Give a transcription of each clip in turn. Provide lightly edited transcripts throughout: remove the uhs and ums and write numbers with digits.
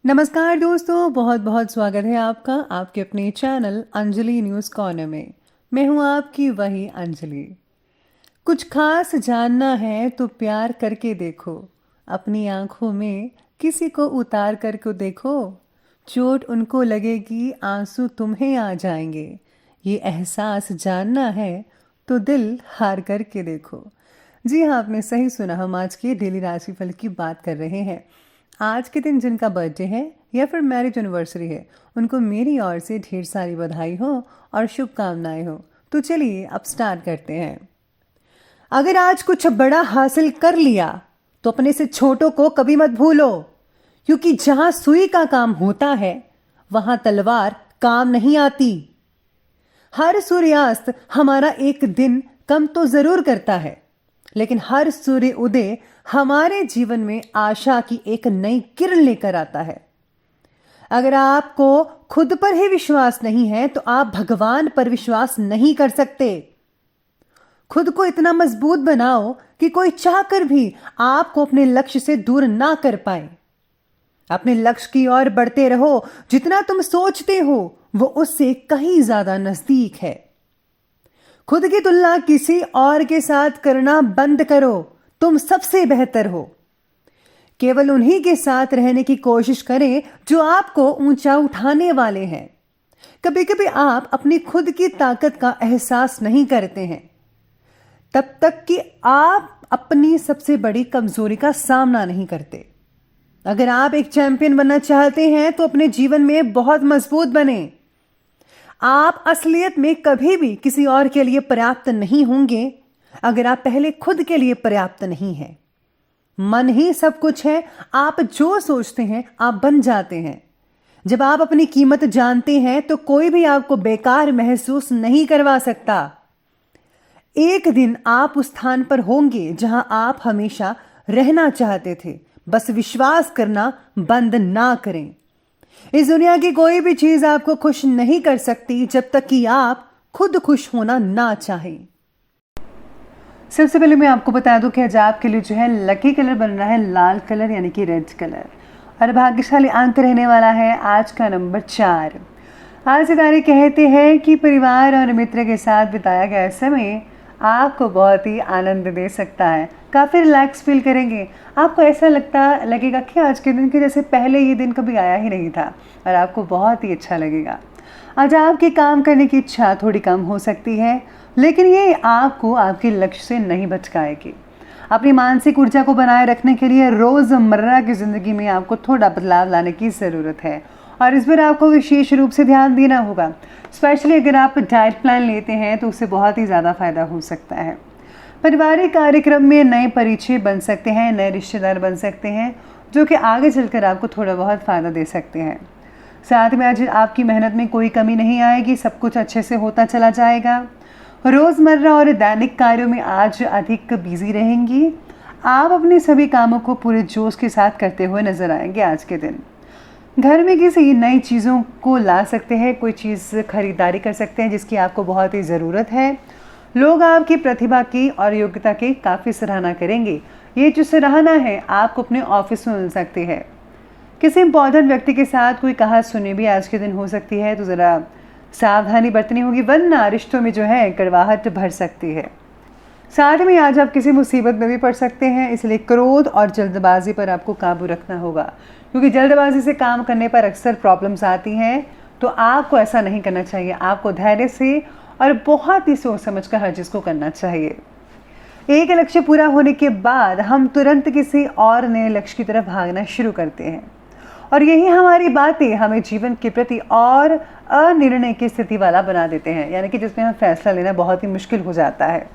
नमस्कार दोस्तों, बहुत बहुत स्वागत है आपका आपके अपने चैनल अंजलि न्यूज़ कॉर्नर में। मैं हूं आपकी वही अंजलि। कुछ खास जानना है तो प्यार करके देखो, अपनी आंखों में किसी को उतार कर को देखो। चोट उनको लगेगी, आंसू तुम्हें आ जाएंगे। ये एहसास जानना है तो दिल हार करके देखो। जी हाँ, आपने सही सुना। हम आज के डेली राशिफल की बात कर रहे हैं। आज के दिन जिनका बर्थडे है या फिर मैरिज एनिवर्सरी है, उनको मेरी ओर से ढेर सारी बधाई हो और शुभकामनाएं हो। तो चलिए अब स्टार्ट करते हैं। अगर आज कुछ बड़ा हासिल कर लिया तो अपने से छोटों को कभी मत भूलो, क्योंकि जहां सुई का काम होता है वहां तलवार काम नहीं आती। हर सूर्यास्त हमारा एक दिन कम तो जरूर करता है, लेकिन हर सूर्य उदय हमारे जीवन में आशा की एक नई किरण लेकर आता है। अगर आपको खुद पर ही विश्वास नहीं है तो आप भगवान पर विश्वास नहीं कर सकते। खुद को इतना मजबूत बनाओ कि कोई चाहकर भी आपको अपने लक्ष्य से दूर ना कर पाए। अपने लक्ष्य की ओर बढ़ते रहो। जितना तुम सोचते हो वो उससे कहीं ज्यादा नजदीक है। खुद की तुलना किसी और के साथ करना बंद करो। तुम सबसे बेहतर हो। केवल उन्हीं के साथ रहने की कोशिश करें जो आपको ऊंचा उठाने वाले हैं। कभी कभी आप अपनी खुद की ताकत का एहसास नहीं करते हैं, तब तक कि आप अपनी सबसे बड़ी कमजोरी का सामना नहीं करते। अगर आप एक चैंपियन बनना चाहते हैं तो अपने जीवन में बहुत मजबूत बने। आप असलियत में कभी भी किसी और के लिए पर्याप्त नहीं होंगे अगर आप पहले खुद के लिए पर्याप्त नहीं हैं। मन ही सब कुछ है। आप जो सोचते हैं आप बन जाते हैं। जब आप अपनी कीमत जानते हैं तो कोई भी आपको बेकार महसूस नहीं करवा सकता। एक दिन आप उस स्थान पर होंगे जहां आप हमेशा रहना चाहते थे। बस विश्वास करना बंद ना करें। इस दुनिया की कोई भी चीज आपको खुश नहीं कर सकती जब तक कि आप खुद खुश होना ना चाहें। सबसे पहले मैं आपको बता दूं कि आज आपके लिए जो है लकी कलर बन रहा है लाल कलर, यानी कि रेड कलर। और भाग्यशाली अंक रहने वाला है आज का नंबर 4। आज सितारे कहते हैं कि परिवार और मित्र के साथ बिताया गया समय आपको बहुत ही आनंद दे सकता है। काफ़ी रिलैक्स फील करेंगे। आपको ऐसा लगेगा कि आज के दिन के जैसे पहले ये दिन कभी आया ही नहीं था, और आपको बहुत ही अच्छा लगेगा। आज आपके काम करने की इच्छा थोड़ी कम हो सकती है, लेकिन ये आपको आपके लक्ष्य से नहीं भटकाएगी। अपनी मानसिक ऊर्जा को बनाए रखने के लिए रोज़मर्रा की ज़िंदगी में आपको थोड़ा बदलाव लाने की ज़रूरत है, और इस पर आपको विशेष रूप से ध्यान देना होगा। स्पेशली अगर आप डाइट प्लान लेते हैं तो उससे बहुत ही ज़्यादा फायदा हो सकता है। पारिवारिक कार्यक्रम में नए परिचय बन सकते हैं, नए रिश्तेदार बन सकते हैं, जो कि आगे चलकर आपको थोड़ा बहुत फ़ायदा दे सकते हैं। साथ में आज आपकी मेहनत में कोई कमी नहीं आएगी, सब कुछ अच्छे से होता चला जाएगा। रोज़मर्रा और दैनिक कार्यों में आज अधिक बिजी रहेंगी। आप अपने सभी कामों को पूरे जोश के साथ करते हुए नजर आएंगे आज के दिन। घर में किसी नई चीज़ों को ला सकते हैं, कोई चीज़ खरीदारी कर सकते हैं जिसकी आपको बहुत ही ज़रूरत है। लोग आपकी प्रतिभा की और योग्यता की काफ़ी सराहना करेंगे। ये जो सराहना है आपको अपने ऑफिस में मिल सकती है। किसी इंपॉर्टेंट व्यक्ति के साथ कोई कहावत सुनी भी आज के दिन हो सकती है, तो ज़रा सावधानी बरतनी होगी, वरना रिश्तों में जो है कड़वाहट भर सकती है। साथ में आज आप किसी मुसीबत में भी पड़ सकते हैं, इसलिए क्रोध और जल्दबाजी पर आपको काबू रखना होगा, क्योंकि जल्दबाजी से काम करने पर अक्सर प्रॉब्लम्स आती हैं। तो आपको ऐसा नहीं करना चाहिए। आपको धैर्य से और बहुत ही सोच समझ कर हर चीज़ को करना चाहिए। एक लक्ष्य पूरा होने के बाद हम तुरंत किसी और नए लक्ष्य की तरफ भागना शुरू करते हैं, और यही हमारी बातें हमें जीवन के प्रति और अनिर्णय की स्थिति वाला बना देते हैं, यानी कि जिसमें हम फैसला लेना बहुत ही मुश्किल हो जाता है।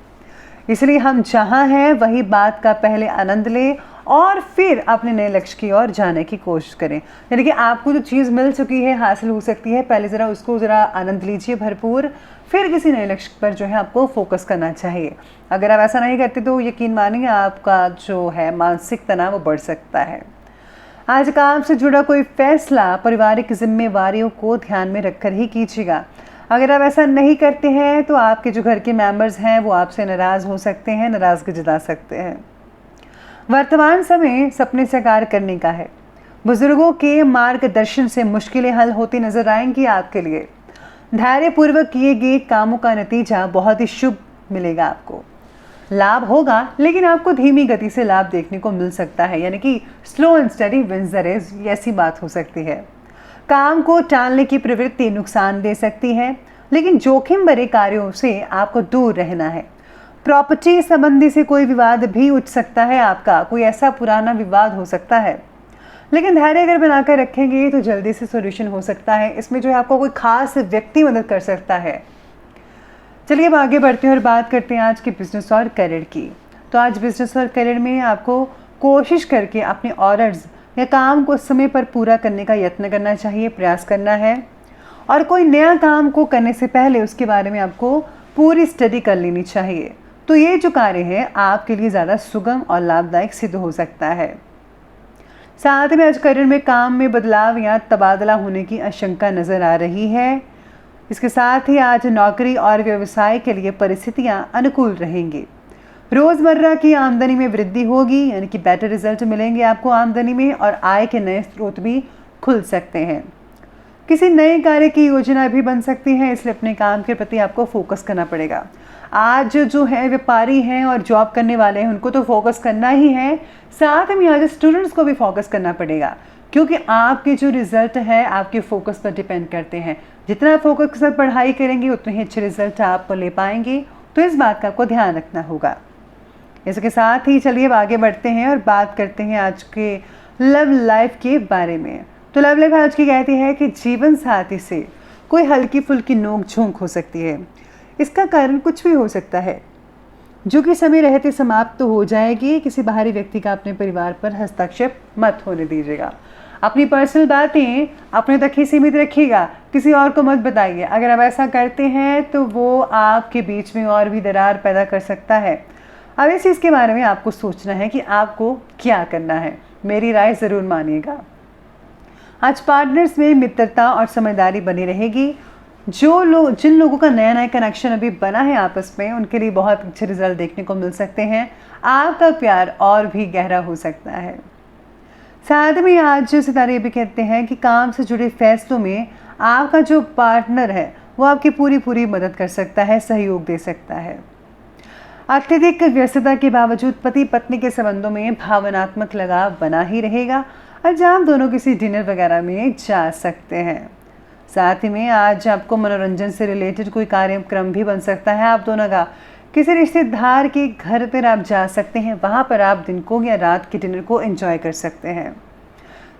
इसलिए हम जहाँ हैं वही बात का पहले आनंद लें और फिर अपने नए लक्ष्य की ओर जाने की कोशिश करें। यानी कि आपको जो चीज़ मिल चुकी है, हासिल हो सकती है, पहले ज़रा उसको ज़रा आनंद लीजिए भरपूर, फिर किसी नए लक्ष्य पर जो है आपको फोकस करना चाहिए। अगर आप ऐसा नहीं करते तो यकीन मानिए आपका जो है मानसिक तनाव वो बढ़ सकता है। आज काम से जुड़ा कोई फैसला पारिवारिक जिम्मेवारियों को ध्यान में रखकर ही कीजिएगा। अगर आप ऐसा नहीं करते हैं तो आपके जो घर के मेंबर्स हैं वो आपसे नाराज़ हो सकते हैं, नाराज़गी जता सकते हैं। वर्तमान समय सपने साकार करने का है। बुजुर्गों के मार्गदर्शन से मुश्किलें हल होती नजर आएंगी आपके लिए। धैर्यपूर्वक किए गए कामों का नतीजा बहुत ही शुभ मिलेगा आपको। लाभ होगा, लेकिन आपको धीमी गति से लाभ देखने को मिल सकता है, यानी कि slow and steady wins the race, ऐसी बात हो सकती है। काम को टालने की प्रवृत्ति नुकसान दे सकती है, लेकिन जोखिम भरे कार्यों से आपको दूर रहना है। प्रॉपर्टी संबंधी से कोई विवाद भी उठ सकता है आपका, कोई ऐसा पुराना विवाद हो सकता है, लेकिन धैर्य अगर बनाकर रखेंगे तो जल्दी से सॉल्यूशन हो सकता है। इसमें जो है आपको कोई खास व्यक्ति मदद कर सकता है। चलिए अब आगे बढ़ते हैं और बात करते हैं आज के बिजनेस और करियर की। तो आज बिजनेस और करियर में आपको कोशिश करके अपने ऑर्डर्स या काम को समय पर पूरा करने का यत्न करना चाहिए, प्रयास करना है। और कोई नया काम को करने से पहले उसके बारे में आपको पूरी स्टडी कर लेनी चाहिए। तो ये जो कार्य है आपके लिए ज़्यादा सुगम और लाभदायक सिद्ध हो सकता है। साथ में आज करियर में काम में बदलाव या तबादला होने की आशंका नज़र आ रही है। इसके साथ ही आज नौकरी और व्यवसाय के लिए परिस्थितियां अनुकूल रहेंगी। रोज़मर्रा की आमदनी में वृद्धि होगी, यानी कि बेटर रिजल्ट मिलेंगे आपको आमदनी में, और आय के नए स्रोत भी खुल सकते हैं। किसी नए कार्य की योजना भी बन सकती है, इसलिए अपने काम के प्रति आपको फोकस करना पड़ेगा। आज जो है व्यापारी हैं और जॉब करने वाले हैं उनको तो फोकस करना ही है, साथ में आज स्टूडेंट्स को भी फोकस करना पड़ेगा, क्योंकि आपके जो रिजल्ट है आपके फोकस पर डिपेंड करते हैं। जितना फोकस के साथ पढ़ाई करेंगे उतने ही अच्छे रिजल्ट आप ले पाएंगे, तो इस बात का आपको ध्यान रखना होगा। इसके साथ ही चलिए अब आगे बढ़ते हैं और बात करते हैं आज के लव लाइफ के बारे में। तो लव लाइफ आज की कहती है कि जीवन साथी से कोई हल्की फुल्की नोक झोंक हो सकती है। इसका कारण कुछ भी हो सकता है, जो कि समय रहते समाप्त तो हो जाएगी। किसी बाहरी व्यक्ति का अपने परिवार पर हस्तक्षेप मत होने दीजिएगा। अपनी पर्सनल बातें अपने तक ही सीमित रखिएगा, किसी और को मत बताइए। अगर आप ऐसा करते हैं तो वो आपके बीच में और भी दरार पैदा कर सकता है। अब इस चीज़ के बारे में आपको सोचना है कि आपको क्या करना है। मेरी राय ज़रूर मानिएगा। आज पार्टनर्स में मित्रता और समझदारी बनी रहेगी। जिन लोगों का नया नया कनेक्शन अभी बना है आपस में, उनके लिए बहुत अच्छे रिजल्ट देखने को मिल सकते हैं। आपका प्यार और भी गहरा हो सकता है। साथ में आज जो सितारे भी कहते हैं कि काम से जुड़े फैसलों में आपका जो पार्टनर है वो आपकी पूरी मदद कर सकता है, सहयोग दे सकता है। अत्यधिक व्यस्तता के बावजूद पति पत्नी के संबंधों में भावनात्मक लगाव बना ही रहेगा। आज आप दोनों किसी डिनर वगैरह में जा सकते हैं। साथ ही में आज आपको मनोरंजन से रिलेटेड कोई कार्यक्रम भी बन सकता है आप दोनों का। किसी रिश्तेदार के घर पर आप जा सकते हैं, वहाँ पर आप दिन को या रात के डिनर को एंजॉय कर सकते हैं।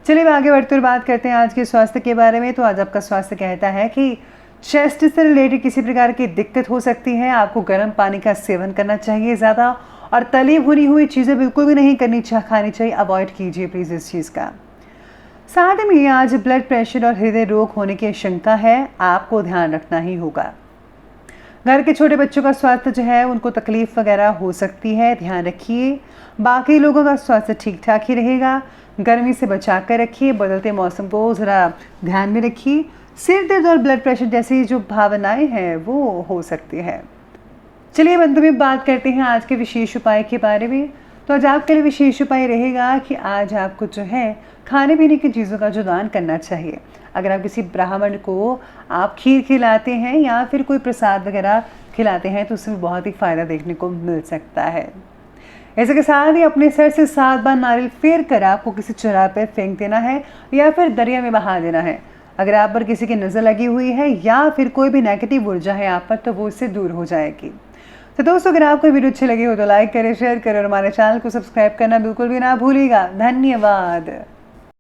चलिए आगे बढ़ते हुए बात करते हैं आज के स्वास्थ्य के बारे में। तो आज आपका स्वास्थ्य कहता है कि चेस्ट से रिलेटेड किसी प्रकार की दिक्कत हो सकती है। आपको गर्म पानी का सेवन करना चाहिए ज़्यादा, और तली भुनी हुई चीज़ें बिल्कुल भी नहीं खानी चाहिए। अवॉइड कीजिए प्लीज़ इस चीज़ का। साथ में आज ब्लड प्रेशर और हृदय रोग होने की आशंका है, आपको ध्यान रखना ही होगा। घर के छोटे बच्चों का स्वास्थ्य जो है उनको तकलीफ वगैरह हो सकती है, ध्यान रखिए। बाकी लोगों का स्वास्थ्य ठीक ठाक ही रहेगा। गर्मी से बचा कर रखिए, बदलते मौसम को ज़रा ध्यान में रखिए। सिर दर्द और ब्लड प्रेशर जैसी जो भावनाएं हैं वो हो सकती है। चलिए बंधु में बात करते हैं आज के विशेष उपाय के बारे में। तो आज आपके लिए विशेष उपाय रहेगा कि आज आपको जो है खाने पीने की चीज़ों का जो दान करना चाहिए। अगर आप किसी ब्राह्मण को आप खीर खिलाते हैं या फिर कोई प्रसाद वगैरह खिलाते हैं तो उसमें बहुत ही फ़ायदा देखने को मिल सकता है। ऐसे के साथ ही अपने सर से 7 बार नारियल फेर कर आपको किसी चौराहे पर फेंक देना है या फिर दरिया में बहा देना है। अगर आप पर किसी की नज़र लगी हुई है या फिर कोई भी नेगेटिव ऊर्जा है आप पर, तो वो इससे दूर हो जाएगी। तो दोस्तों, अगर आपको वीडियो अच्छी लगी हो तो लाइक करें, शेयर करें और हमारे चैनल को सब्सक्राइब करना बिल्कुल भी ना भूलिएगा। धन्यवाद।